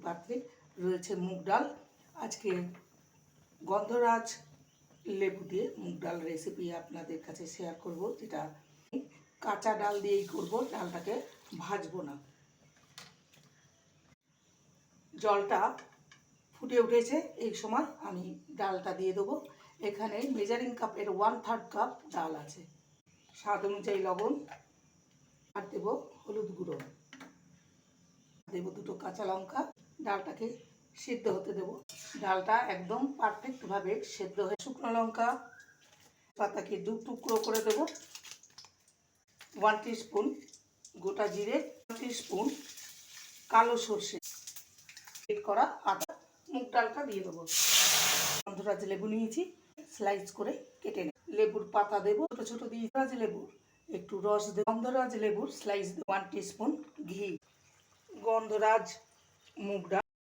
পাত্রে রয়েছে মুগ ডাল। আজকে গন্ধরাজ লেবু দিয়ে মুগ ডাল রেসিপি আপনাদের কাছে শেয়ার করব, যেটা কাঁচা ডাল দিয়েই করব, ডালটাকে ভাজবো না। জলটা ফুটে উঠেছে, এই সময় আমি ডালটা দিয়ে দেবো। এখানে মেজারিং কাপের 1/3 কাপ ডাল আছে। স্বাদ অনুযায়ী লবণ, আর দেবো হলুদ গুঁড়ো, দেবো 2টো কাঁচা লঙ্কা। ডালটাকে সিদ্ধ হতে দেবো। ডালটা একদম পারফেক্টভাবে সেদ্ধ হয়ে শুকনো লঙ্কা পাতাকে 2 টুকরো করে দেবো। 1 টিস্পুন গোটা জিরে, 1 টিস্পুন কালো সর্ষে করা আদা। মুগ ডালটা দিয়ে দেবো। গন্ধরাজ লেবু নিয়েছি, স্লাইস করে কেটে নেব। লেবুর পাতা দেবো ছোটো ছোটো দিয়ে। গন্ধরাজ লেবুর একটু রস দেবো। গন্ধরাজ লেবুর স্লাইস দেবো। 1 টিস্পুন ঘি। গন্ধরাজ মুগ ডাল